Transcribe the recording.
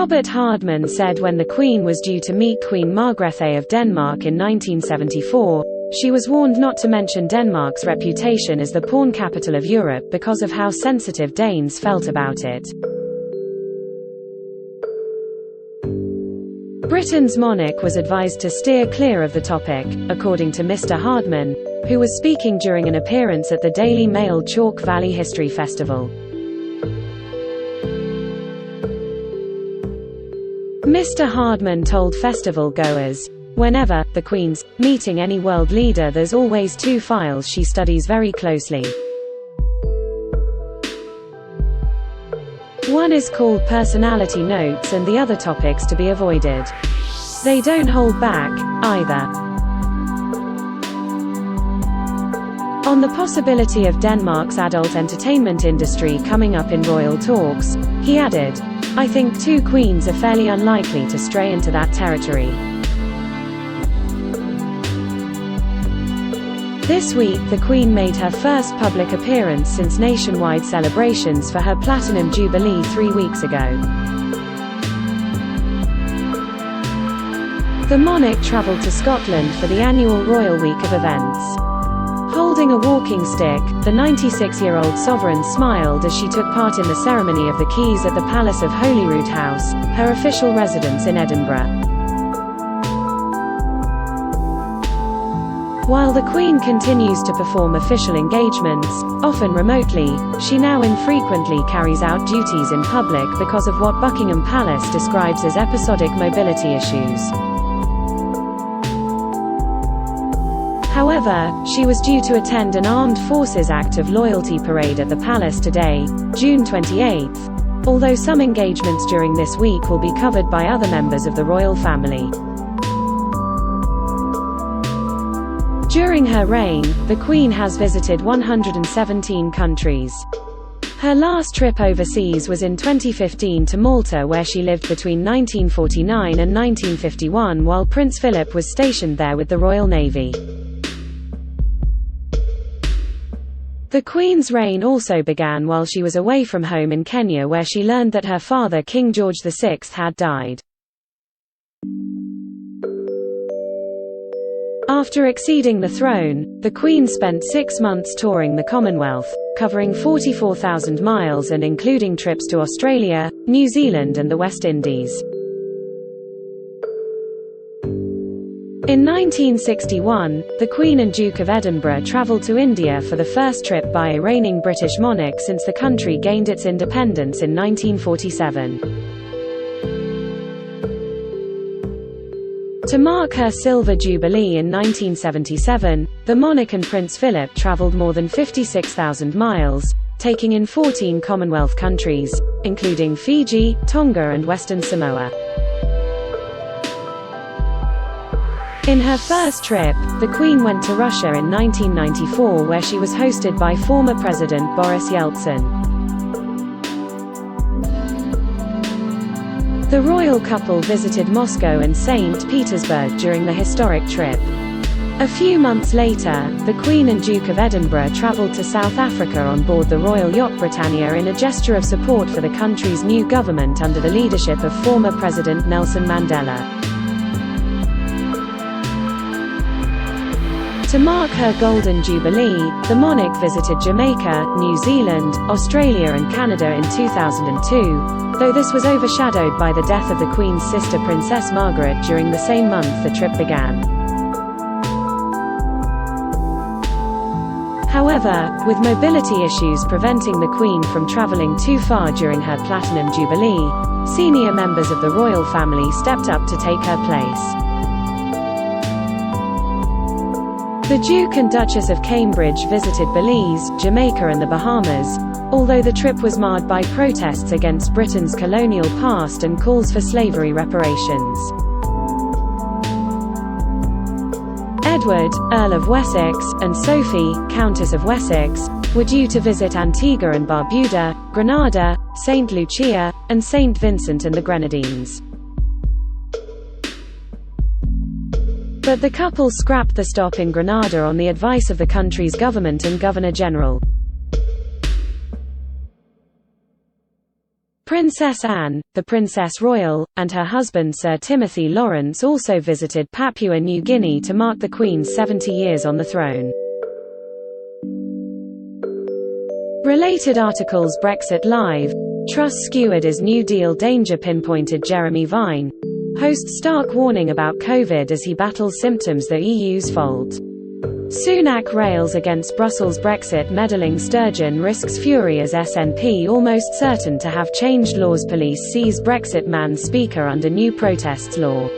Robert Hardman said when the Queen was due to meet Queen Margrethe of Denmark in 1974, she was warned not to mention Denmark's reputation as the porn capital of Europe because of how sensitive Danes felt about it. Britain's monarch was advised to steer clear of the topic, according to Mr Hardman, who was speaking during an appearance at the Daily Mail Chalke Valley History Festival. Mr Hardman told festival-goers, "Whenever the Queen's meeting any world leader, there's always two files she studies very closely. One is called personality notes and the other topics to be avoided. They don't hold back, either." On the possibility of Denmark's adult entertainment industry coming up in royal talks, he added, "I think two queens are fairly unlikely to stray into that territory." This week the Queen made her first public appearance since nationwide celebrations for her Platinum Jubilee 3 weeks ago. The monarch travelled to Scotland for the annual Royal Week of events. Holding a walking stick, the 96-year-old sovereign smiled as she took part in the ceremony of the keys at the Palace of Holyrood House, her official residence in Edinburgh. While the Queen continues to perform official engagements, often remotely, she now infrequently carries out duties in public because of what Buckingham Palace describes as episodic mobility issues. However, she was due to attend an Armed Forces Act of Loyalty parade at the palace today, June 28, although some engagements during this week will be covered by other members of the royal family. During her reign, the Queen has visited 117 countries. Her last trip overseas was in 2015 to Malta, where she lived between 1949 and 1951 while Prince Philip was stationed there with the Royal Navy. The Queen's reign also began while she was away from home in Kenya, where she learned that her father King George VI had died. After acceding the throne, the Queen spent 6 months touring the Commonwealth, covering 44,000 miles and including trips to Australia, New Zealand and the West Indies. In 1961, the Queen and Duke of Edinburgh travelled to India for the first trip by a reigning British monarch since the country gained its independence in 1947. To mark her Silver Jubilee in 1977, the monarch and Prince Philip travelled more than 56,000 miles, taking in 14 Commonwealth countries, including Fiji, Tonga and Western Samoa. In her first trip, the Queen went to Russia in 1994, where she was hosted by former President Boris Yeltsin. The royal couple visited Moscow and St. Petersburg during the historic trip. A few months later, the Queen and Duke of Edinburgh travelled to South Africa on board the Royal Yacht Britannia in a gesture of support for the country's new government under the leadership of former President Nelson Mandela. To mark her Golden Jubilee, the monarch visited Jamaica, New Zealand, Australia and Canada in 2002, though this was overshadowed by the death of the Queen's sister Princess Margaret during the same month the trip began. However, with mobility issues preventing the Queen from travelling too far during her Platinum Jubilee, senior members of the royal family stepped up to take her place. The Duke and Duchess of Cambridge visited Belize, Jamaica and the Bahamas, although the trip was marred by protests against Britain's colonial past and calls for slavery reparations. Edward, Earl of Wessex, and Sophie, Countess of Wessex, were due to visit Antigua and Barbuda, Grenada, St. Lucia, and St. Vincent and the Grenadines. But the couple scrapped the stop in Grenada on the advice of the country's government and Governor-General. Princess Anne, the Princess Royal, and her husband Sir Timothy Lawrence also visited Papua New Guinea to mark the Queen's 70 years on the throne. Related articles: Brexit Live. Truss skewered as New Deal danger pinpointed Jeremy Vine. Host stark warning about COVID as he battles symptoms the EU's fault. Sunak rails against Brussels. Brexit meddling Sturgeon risks fury as SNP almost certain to have changed laws. Police seize Brexit man speaker under new protests law.